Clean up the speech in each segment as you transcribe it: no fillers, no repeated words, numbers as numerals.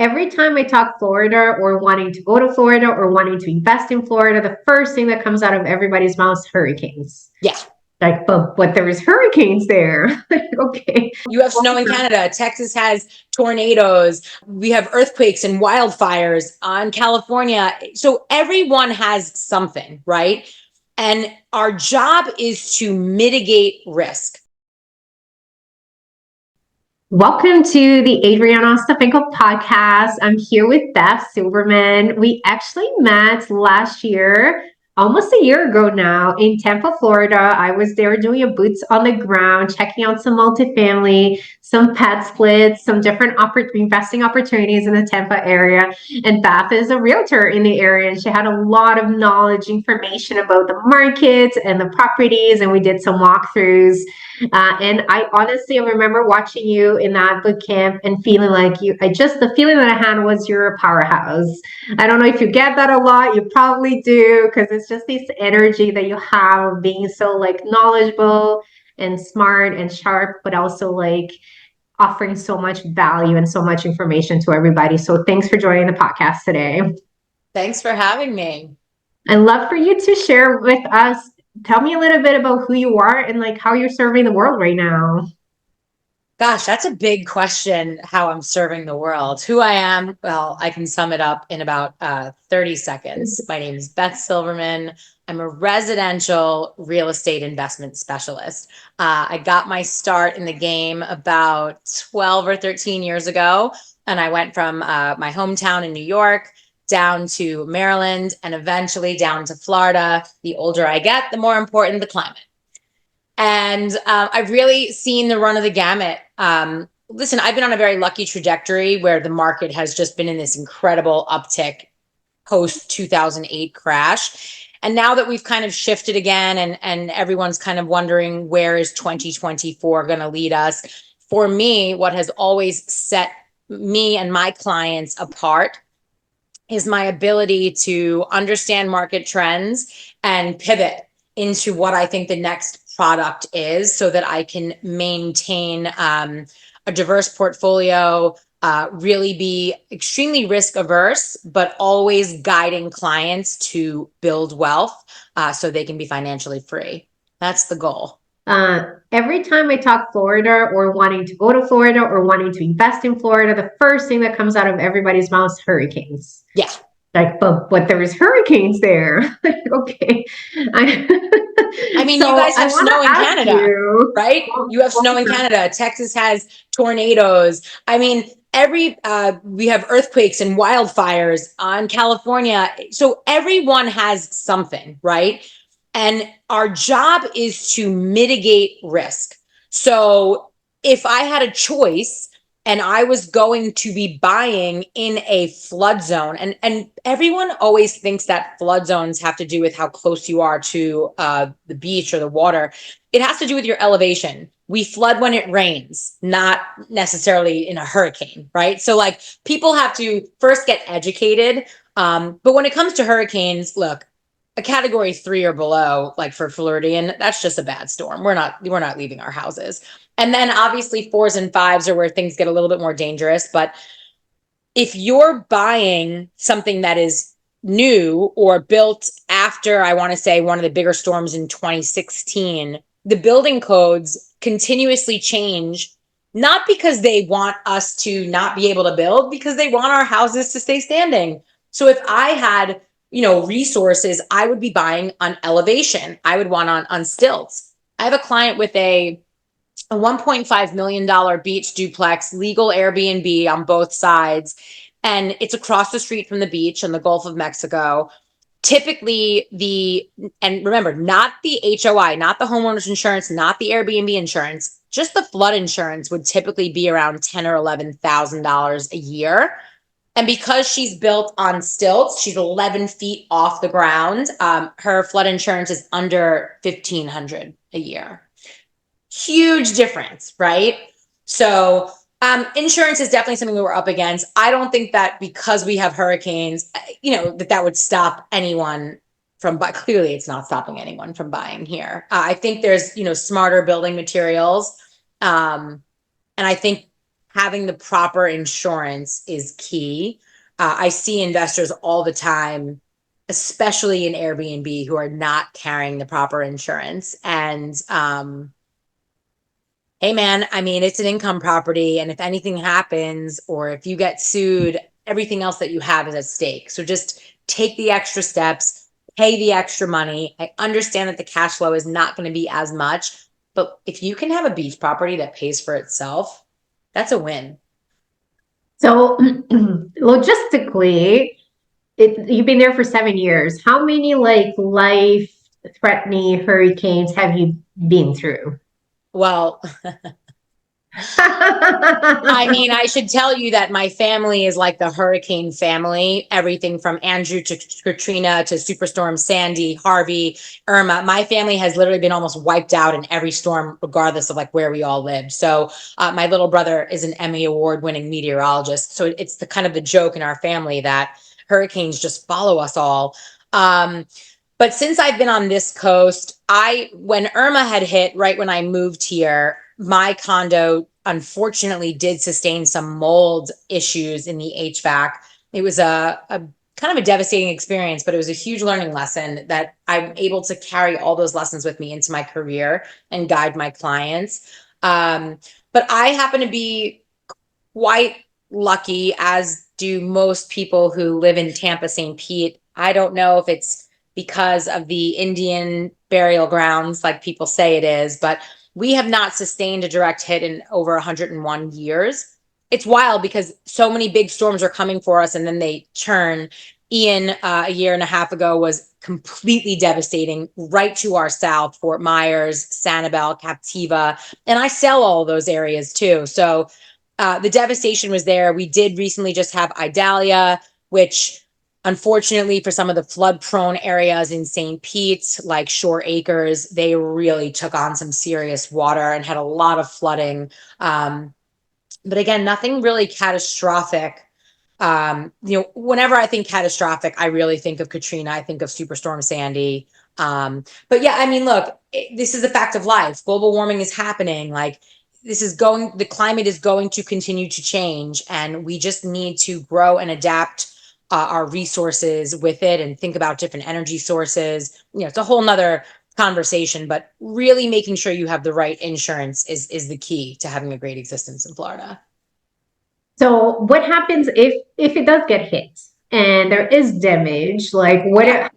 Every time I talk Florida or wanting to go to Florida or wanting to invest in Florida, the first thing that comes out of everybody's mouth is hurricanes. Yeah. Like, but there is hurricanes there. Okay. You have snow in Canada. Texas has tornadoes. We have earthquakes and wildfires on California. So everyone has something, right? And our job is to mitigate risk. Welcome to the Adriana Ostapenko podcast. I'm here with Beth Silverman. We actually met last year, almost a year ago now, in Tampa, Florida. I was there doing a boots on the ground, checking out some multifamily, some Padsplit, some different investing opportunities in the Tampa area. And Beth is a realtor in the area, and she had a lot of knowledge, information about the market and the properties, and we did some walkthroughs. And I honestly remember watching you in that boot camp and feeling like the feeling that I had was you're a powerhouse. I don't know if you get that a lot. You probably do, because it's just this energy that you have of being so like knowledgeable and smart and sharp, but also like offering so much value and so much information to everybody. So thanks for joining the podcast today. Thanks for having me. I'd love for you to share with us. Tell me a little bit about who you are and like how you're serving the world right now. Gosh, that's a big question, how I'm serving the world. Who I am, well, I can sum it up in about 30 seconds. My name is Beth Silverman. I'm a residential real estate investment specialist. I got my start in the game about 12 or 13 years ago, and I went from my hometown in New York down to Maryland and eventually down to Florida. The older I get, the more important the climate. And I've really seen the run of the gamut. Listen, I've been on a very lucky trajectory where the market has just been in this incredible uptick post 2008 crash. And now that we've kind of shifted again and everyone's kind of wondering where is 2024 going to lead us, for me, what has always set me and my clients apart is my ability to understand market trends and pivot into what I think the next product is so that I can maintain a diverse portfolio, really be extremely risk averse, but always guiding clients to build wealth so they can be financially free. That's the goal. Every time I talk Florida or wanting to go to Florida or wanting to invest in Florida, the first thing that comes out of everybody's mouth is hurricanes. Yeah. Like, but there is hurricanes there. Okay. I mean, so you guys have snow in Canada, right? You have snow in Canada. Texas has tornadoes. I mean, we have earthquakes and wildfires on California. So everyone has something, right? And our job is to mitigate risk. So if I had a choice and I was going to be buying in a flood zone, and everyone always thinks that flood zones have to do with how close you are to the beach or the water. It has to do with your elevation. We flood when it rains, not necessarily in a hurricane, right? So like people have to first get educated. But when it comes to hurricanes, look, a category 3 or below, like for Floridian, that's just a bad storm. We're not leaving our houses. And then obviously 4s and 5s are where things get a little bit more dangerous. But if you're buying something that is new or built after, I want to say, one of the bigger storms in 2016, the building codes continuously change, not because they want us to not be able to build, because they want our houses to stay standing. So if I had resources, I would be buying on elevation. I would want on stilts. I have a client with a $1.5 million beach duplex, legal Airbnb on both sides. And it's across the street from the beach in the Gulf of Mexico. Typically and remember, not the HOI, not the homeowner's insurance, not the Airbnb insurance, just the flood insurance would typically be around $10,000 or $11,000 a year. And because she's built on stilts, she's 11 feet off the ground. Her flood insurance is under $1,500 a year. Huge difference, right? So insurance is definitely something that we're up against. I don't think that because we have hurricanes, that would stop anyone from, but clearly it's not stopping anyone from buying here. I think there's, smarter building materials. And I think having the proper insurance is key. I see investors all the time, especially in Airbnb, who are not carrying the proper insurance. And hey, man, I mean, it's an income property. And if anything happens or if you get sued, everything else that you have is at stake. So just take the extra steps, pay the extra money. I understand that the cash flow is not going to be as much, but if you can have a beach property that pays for itself, that's a win. So logistically, you've been there for 7 years. How many like life-threatening hurricanes have you been through? Well, I mean, I should tell you that my family is like the hurricane family, everything from Andrew to Katrina to Superstorm Sandy, Harvey, Irma. My family has literally been almost wiped out in every storm, regardless of like where we all lived. So my little brother is an Emmy Award winning meteorologist. So it's the kind of the joke in our family that hurricanes just follow us all. But since I've been on this coast, when Irma had hit right when I moved here, my condo unfortunately did sustain some mold issues in the HVAC. It was a kind of a devastating experience, but it was a huge learning lesson that I'm able to carry all those lessons with me into my career and guide my clients. But I happen to be quite lucky, as do most people who live in Tampa, St. Pete. I don't know if it's because of the Indian burial grounds, like people say it is, but we have not sustained a direct hit in over 101 years. It's wild because so many big storms are coming for us and then they churn. Ian, a year and a half ago, was completely devastating right to our south, Fort Myers, Sanibel, Captiva. And I sell all those areas too. So the devastation was there. We did recently just have Idalia, which unfortunately for some of the flood prone areas in St. Pete, like Shore Acres, they really took on some serious water and had a lot of flooding. But again, nothing really catastrophic. Whenever I think catastrophic, I really think of Katrina. I think of Superstorm Sandy. But yeah, I mean, look, this is a fact of life. Global warming is happening. Like the climate is going to continue to change, and we just need to grow and adapt our resources with it and think about different energy sources. It's a whole nother conversation, but really making sure you have the right insurance is the key to having a great existence in Florida. So what happens if it does get hit and there is damage? Like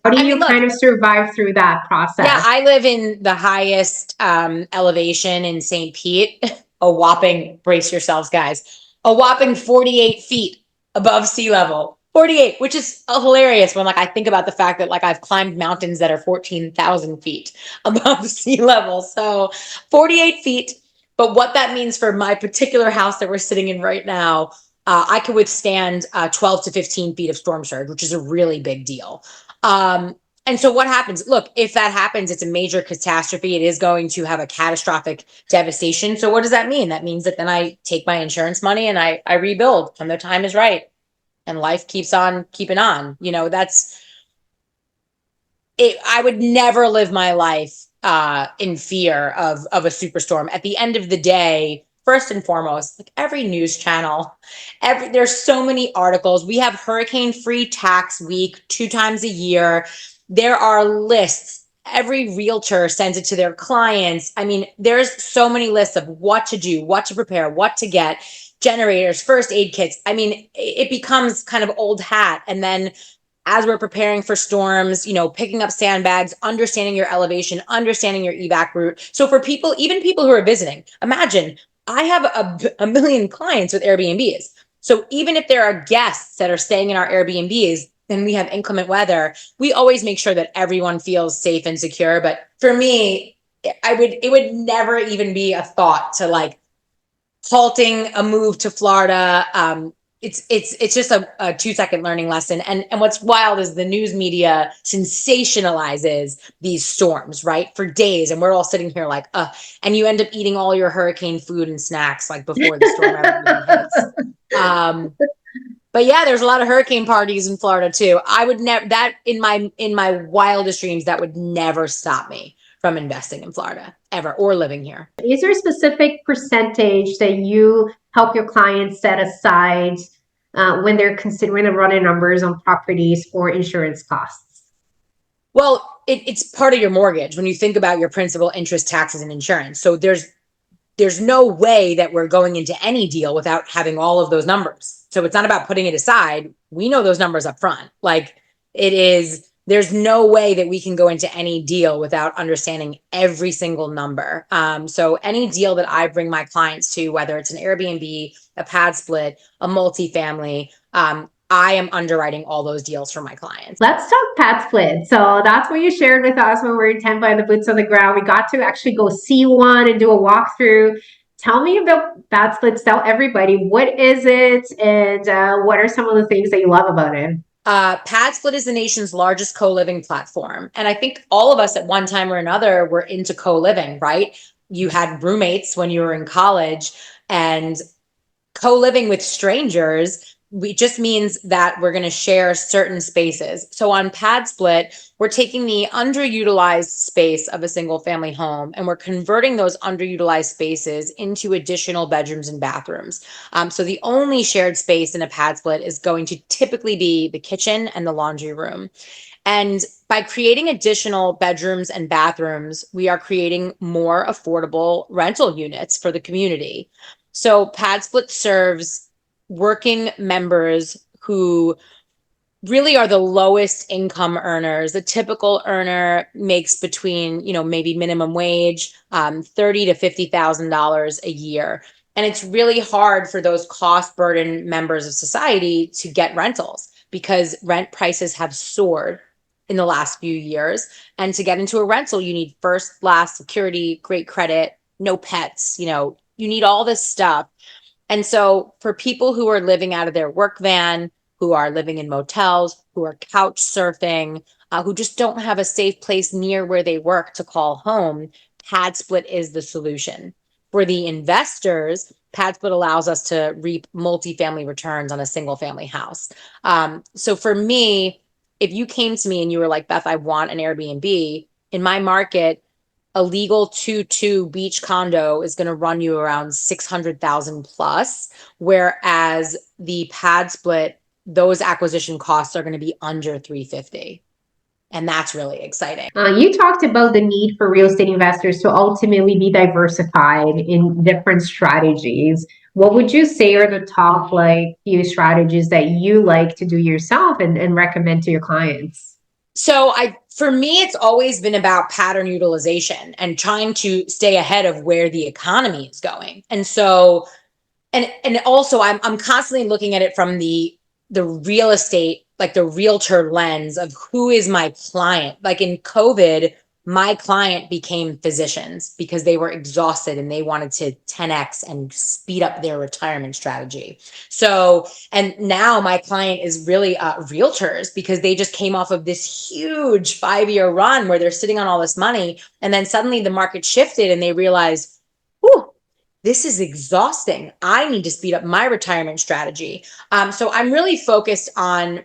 how do you kind of survive through that process? Yeah, I live in the highest elevation in St. Pete, a whopping, brace yourselves, guys, a whopping 48 feet above sea level. 48, which is hilarious when I think about the fact that I've climbed mountains that are 14,000 feet above sea level. So 48 feet. But what that means for my particular house that we're sitting in right now, I could withstand 12 to 15 feet of storm surge, which is a really big deal. And so what happens? Look, if that happens, it's a major catastrophe. It is going to have a catastrophic devastation. So what does that mean? That means that then I take my insurance money and I rebuild when the time is right. And life keeps on keeping on. That's it. I would never live my life in fear of a superstorm. At the end of the day, first and foremost, every news channel, there's so many articles. We have hurricane-free tax week 2 times a year. There are lists. Every realtor sends it to their clients. I mean, there's so many lists of what to do, what to prepare, what to get. Generators, first aid kits. I mean, it becomes kind of old hat. And then as we're preparing for storms, picking up sandbags, understanding your elevation, understanding your evac route. So for people, even people who are visiting, imagine I have a million clients with Airbnbs. So even if there are guests that are staying in our Airbnbs and we have inclement weather, we always make sure that everyone feels safe and secure. But for me, it would never even be a thought to halting a move to Florida. It's just a 2-second learning lesson. And what's wild is the news media sensationalizes these storms, right? For days. And we're all sitting here and you end up eating all your hurricane food and snacks before the storm ever even hits. But yeah, there's a lot of hurricane parties in Florida too. I would never, that in my wildest dreams, that would never stop me from investing in Florida ever or living here. Is there a specific percentage that you help your clients set aside when they're considering the running numbers on properties or insurance costs? Well, it's part of your mortgage when you think about your principal, interest, taxes, and insurance. So there's no way that we're going into any deal without having all of those numbers. So it's not about putting it aside. We know those numbers up front. Like there's no way that we can go into any deal without understanding every single number. So any deal that I bring my clients to, whether it's an Airbnb, a Padsplit, a multifamily, I am underwriting all those deals for my clients. Let's talk Padsplit. So that's what you shared with us when we were in Tampa and the boots on the ground. We got to actually go see one and do a walkthrough. Tell me about Padsplit. Tell everybody, what is it, and what are some of the things that you love about it? Padsplit is the nation's largest co-living platform. And I think all of us at one time or another were into co-living, right? You had roommates when you were in college, and co-living with strangers, it just means that we're going to share certain spaces. So on Padsplit, we're taking the underutilized space of a single family home and we're converting those underutilized spaces into additional bedrooms and bathrooms. So the only shared space in a Padsplit is going to typically be the kitchen and the laundry room. And by creating additional bedrooms and bathrooms, we are creating more affordable rental units for the community. So Padsplit serves working members who really are the lowest income earners. The typical earner makes between, maybe minimum wage, $30,000 to $50,000 a year. And it's really hard for those cost burden members of society to get rentals because rent prices have soared in the last few years. And to get into a rental, you need first, last, security, great credit, no pets, you need all this stuff. And so for people who are living out of their work van, who are living in motels, who are couch surfing, who just don't have a safe place near where they work to call home, Padsplit is the solution. For the investors, Padsplit allows us to reap multifamily returns on a single family house. So for me, if you came to me and you were like, Beth, I want an Airbnb, in my market, a legal 2-2 beach condo is going to run you around 600,000 plus, whereas the Padsplit, those acquisition costs are going to be under 350. And that's really exciting. You talked about the need for real estate investors to ultimately be diversified in different strategies. What would you say are the top few strategies that you like to do yourself and recommend to your clients? So for me, it's always been about pattern utilization and trying to stay ahead of where the economy is going. And so, and also I'm constantly looking at it from the real estate, like the realtor lens of who is my client. Like in COVID, my client became physicians because they were exhausted and they wanted to 10x and speed up their retirement strategy. So, and now my client is really realtors because they just came off of this huge 5-year run where they're sitting on all this money. And then suddenly the market shifted and they realized, whew, this is exhausting. I need to speed up my retirement strategy. So I'm really focused on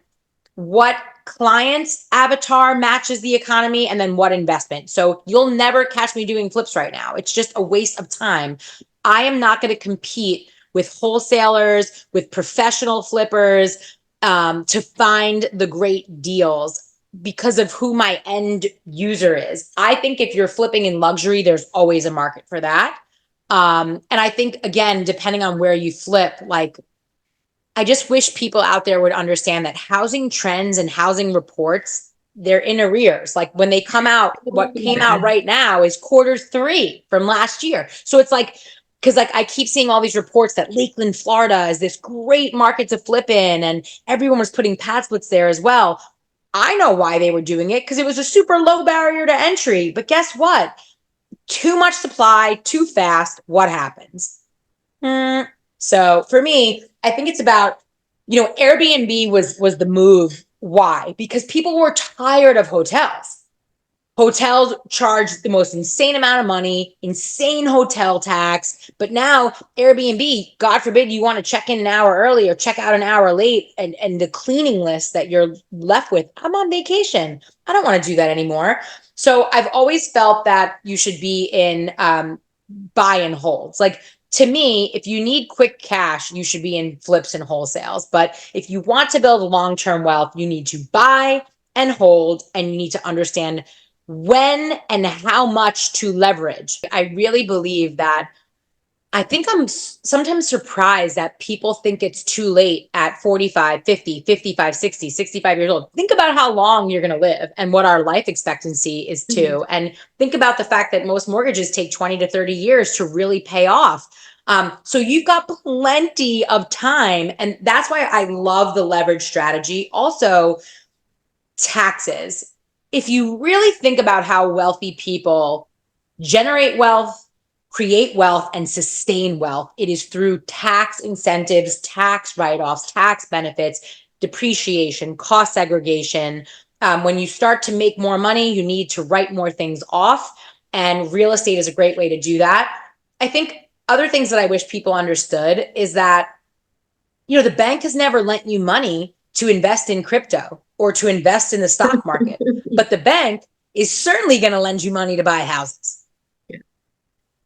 what client's avatar matches the economy and then what investment. So you'll never catch me doing flips right now. It's just a waste of time. I am not going to compete with wholesalers, with professional flippers to find the great deals because of who my end user is. I think if you're flipping in luxury, there's always a market for that. And I think, again, depending on where you flip, I just wish people out there would understand that housing trends and housing reports, they're in arrears. Like when they come out, what came out right now is Q3 from last year. So it's because I keep seeing all these reports that Lakeland, Florida is this great market to flip in and everyone was putting Padsplits there as well. I know why they were doing it because it was a super low barrier to entry. But guess what? Too much supply, too fast. What happens? So for me, I think it's about, Airbnb was the move. Why? Because people were tired of hotels. Hotels charge the most insane amount of money, insane hotel tax. But now Airbnb, God forbid you want to check in an hour early or check out an hour late and the cleaning list that you're left with. I'm on vacation. I don't want to do that anymore. So I've always felt that you should be in buy and holds. Like to me, if you need quick cash, you should be in flips and wholesales. But if you want to build long-term wealth, you need to buy and hold, and you need to understand when and how much to leverage. I really believe that I think I'm sometimes surprised that people think it's too late at 45, 50, 55, 60, 65 years old. Think about how long you're going to live and what our life expectancy is too. And think about the fact that most mortgages take 20 to 30 years to really pay off. So you've got plenty of time. And that's why I love the leverage strategy. Also, taxes. If you really think about how wealthy people generate wealth, create wealth, and sustain wealth, it is through tax incentives, tax write-offs, tax benefits, depreciation, cost segregation. When you start to make more money, you need to write more things off, and real estate is a great way to do that. I think other things that I wish people understood is that, the bank has never lent you money to invest in crypto or to invest in the stock market, but the bank is certainly going to lend you money to buy houses.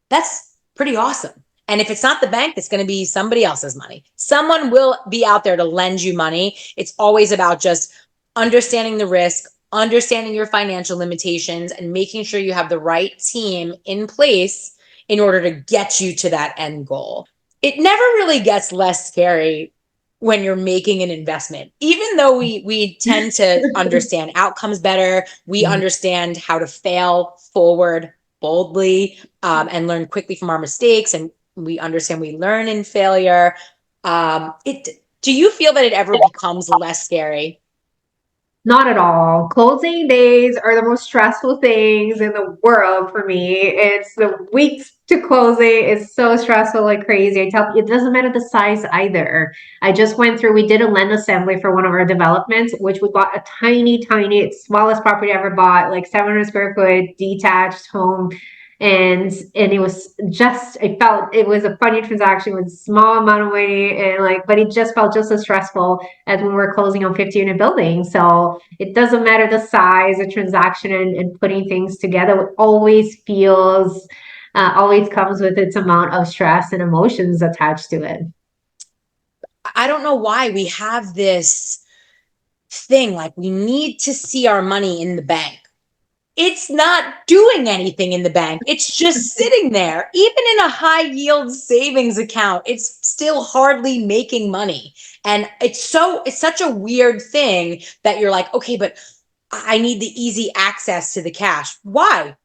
That's pretty awesome. And if it's not the bank, it's going to be somebody else's money. Someone will be out there to lend you money. It's always about just understanding the risk, understanding your financial limitations, and making sure you have the right team in place in order to get you to that end goal. It never really gets less scary when you're making an investment. Even though we tend to understand outcomes better, we understand how to fail forward boldly, and learn quickly from our mistakes, and we understand we learn in failure. Do you feel that it ever becomes less scary? Not at all. Closing days are the most stressful things in the world for me. It's the weeks to closing is so stressful like crazy. I tell you, it doesn't matter the size either. I just went through, we did a land assembly for one of our developments, which we bought a tiny, smallest property I ever bought, like 700 square foot detached home. And it was just, it felt, it was a funny transaction with a small amount of money, and but it just felt just as stressful as when we're closing on 50 unit building. So it doesn't matter the size, the transaction, and putting things together. It always feels, always comes with its amount of stress and emotions attached to it. I don't know why we have this thing, like we need to see our money in the bank. It's not doing anything in the bank. It's just sitting there. Even in a high yield savings account, it's still hardly making money. And it's such a weird thing that you're like, okay, but I need the easy access to the cash. Why?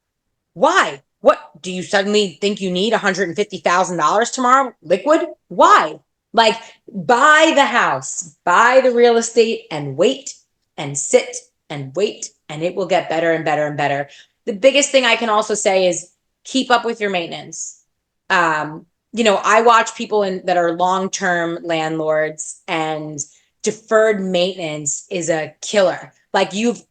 Why? What, do you suddenly think you need $150,000 tomorrow? Liquid? Why? Like, buy the house, buy the real estate, and wait and sit and wait, and it will get better and better and better. The biggest thing I can also say is keep up with your maintenance. I watch people that are long-term landlords, and deferred maintenance is a killer. Like, if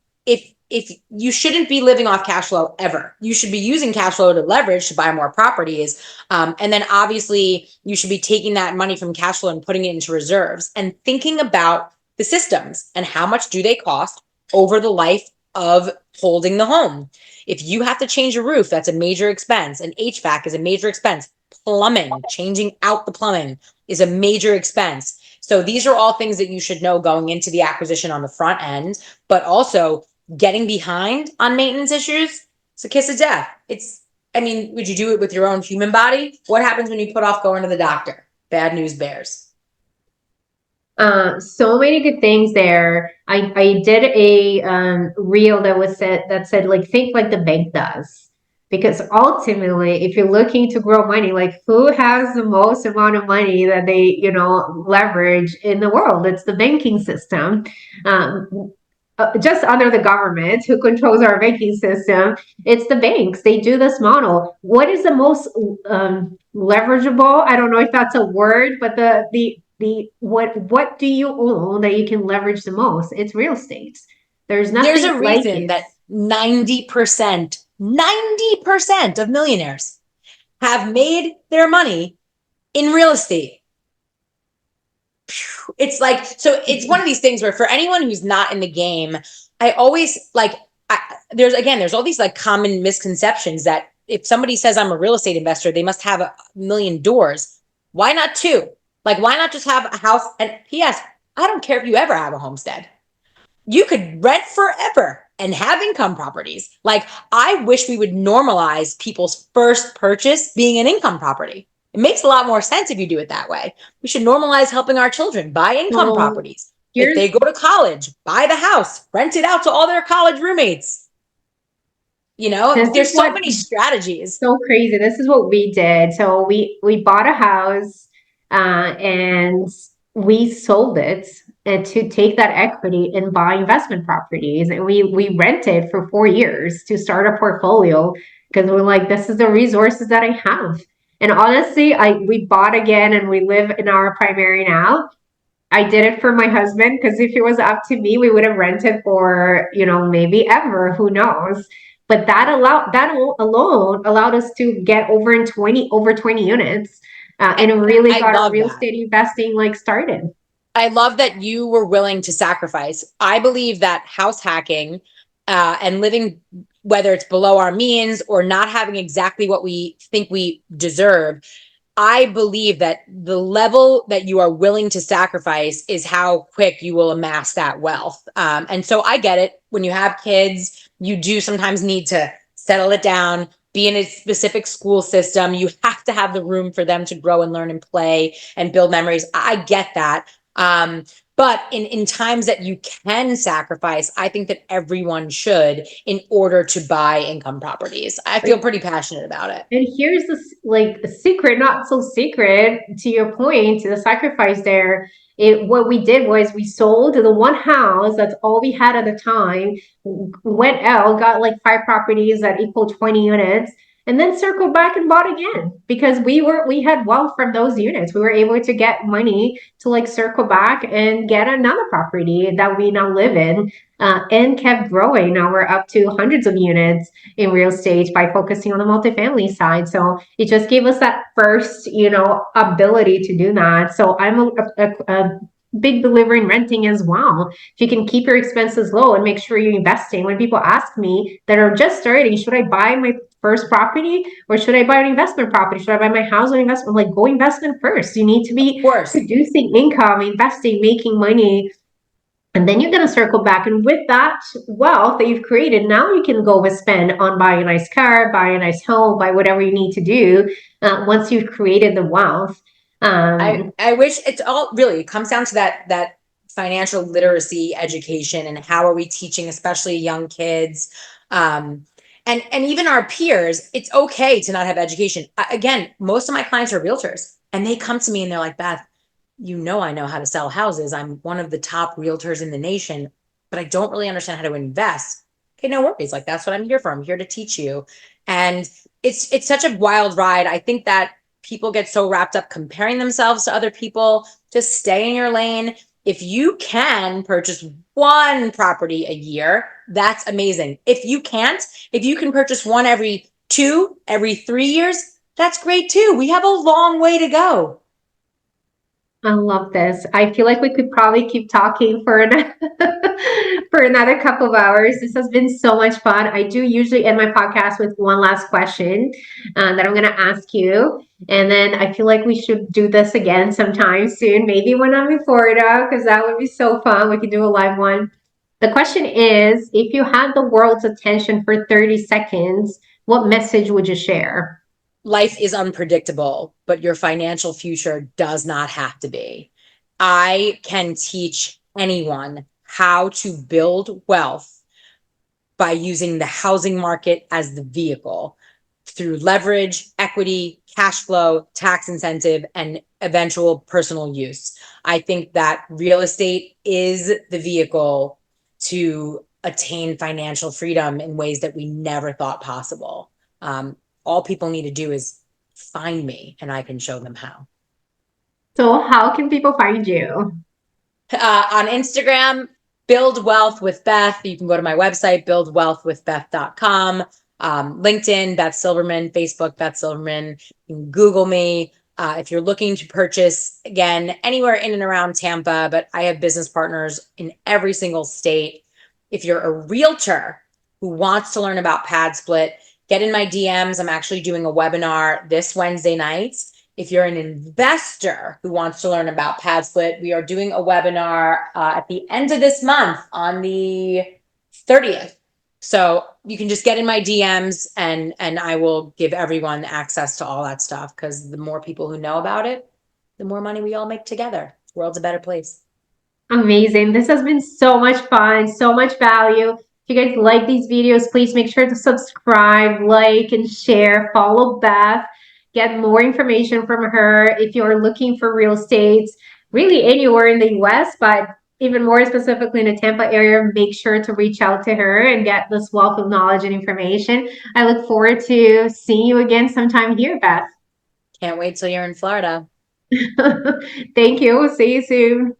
you shouldn't be living off cash flow ever. You should be using cash flow to leverage to buy more properties. And then obviously you should be taking that money from cash flow and putting it into reserves and thinking about the systems and how much do they cost over the life of holding the home. If you have to change a roof, that's a major expense. An HVAC is a major expense. Plumbing, changing out the plumbing is a major expense. So these are all things that you should know going into the acquisition on the front end, but also getting behind on maintenance issues, it's a kiss of death. Would you do it with your own human body? What happens when you put off going to the doctor? Bad news bears. So many good things there. I did a reel that said like, think like the bank does. Because ultimately, if you're looking to grow money, like, who has the most amount of money that they, leverage in the world? It's the banking system. Just under the government who controls our banking system, it's the banks. They do this model. What is the most leverageable? I don't know if that's a word, but what do you own that you can leverage the most? It's real estate. There's nothing. There's a reason that 90% of millionaires have made their money in real estate. It's like, so it's one of these things where for anyone who's not in the game, I always there's all these like common misconceptions that if somebody says I'm a real estate investor, they must have a million doors. Why not two? Like, why not just have a house? And P.S., I don't care if you ever have a homestead. You could rent forever and have income properties. Like, I wish we would normalize people's first purchase being an income property. It makes a lot more sense if you do it that way. We should normalize helping our children buy income properties. If they go to college, buy the house, rent it out to all their college roommates. You know, there's so many strategies. So crazy. This is what we did. So we bought a house and we sold it and to take that equity and buy investment properties. And we rented for 4 years to start a portfolio because we're like, this is the resources that I have. And honestly, we bought again and we live in our primary now. I did it for my husband because if it was up to me, we would have rented for, maybe ever, who knows. But that alone allowed us to get over 20 units and really got our real estate investing like started. I love that you were willing to sacrifice. I believe that house hacking and living, whether it's below our means or not having exactly what we think we deserve, I believe that the level that you are willing to sacrifice is how quick you will amass that wealth. And so I get it. When you have kids, you do sometimes need to settle it down, be in a specific school system. You have to have the room for them to grow and learn and play and build memories. I get that. But in times that you can sacrifice, I think that everyone should in order to buy income properties. I feel pretty passionate about it. And here's this like a secret, not so secret to your point, to the sacrifice there. What we did was we sold the one house, that's all we had at the time, went out, got like 5 properties that equal 20 units, and then circled back and bought again because we had wealth from those units. We were able to get money to like circle back and get another property that we now live in, and kept growing. Now we're up to hundreds of units in real estate by focusing on the multifamily side. So it just gave us that first, ability to do that. So I'm a big believer in renting as well. If you can keep your expenses low and make sure you're investing. When people ask me that are just starting, should I buy my first property or should I buy an investment property? Should I buy my house or investment? Like, go investment first. You need to be producing income, investing, making money. And then you're going to circle back. And with that wealth that you've created, now you can go and spend on buy a nice car, buy a nice home, buy whatever you need to do once you've created the wealth. I wish it's all really, it comes down to that financial literacy education and how are we teaching, especially young kids. And even our peers, it's okay to not have education. Again, most of my clients are realtors and they come to me and they're like, Beth, I know how to sell houses. I'm one of the top realtors in the nation, but I don't really understand how to invest. Okay, no worries. Like, that's what I'm here for. I'm here to teach you. And it's such a wild ride. I think that people get so wrapped up comparing themselves to other people. Just stay in your lane. If you can purchase one property a year, that's amazing. If you can purchase one every 3 years, that's great too. We have a long way to go. I love this. I feel like we could probably keep talking for another couple of hours. This has been so much fun. I do usually end my podcast with one last question that I'm going to ask you. And then I feel like we should do this again sometime soon, maybe when I'm in Florida, because that would be so fun. We could do a live one. The question is, if you had the world's attention for 30 seconds, what message would you share? Life is unpredictable, but your financial future does not have to be. I can teach anyone how to build wealth by using the housing market as the vehicle through leverage, equity, cash flow, tax incentive, and eventual personal use. I think that real estate is the vehicle to attain financial freedom in ways that we never thought possible. All people need to do is find me and I can show them how. So how can people find you? On Instagram, Build Wealth with Beth. You can go to my website, buildwealthwithbeth.com. LinkedIn, Beth Silverman. Facebook, Beth Silverman. You can Google me. If you're looking to purchase, again, anywhere in and around Tampa, but I have business partners in every single state. If you're a realtor who wants to learn about Padsplit, get in my DMs. I'm actually doing a webinar this Wednesday night. If you're an investor who wants to learn about Padsplit, we are doing a webinar at the end of this month on the 30th. So you can just get in my DMs and I will give everyone access to all that stuff, because the more people who know about it, the more money we all make together. The world's a better place. Amazing. This has been so much fun, so much value. If you guys like these videos, please make sure to subscribe, like, and share. Follow Beth. Get more information from her if you're looking for real estate, really anywhere in the US, but even more specifically in the Tampa area, make sure to reach out to her and get this wealth of knowledge and information. I look forward to seeing you again sometime here, Beth. Can't wait till you're in Florida. Thank you. See you soon.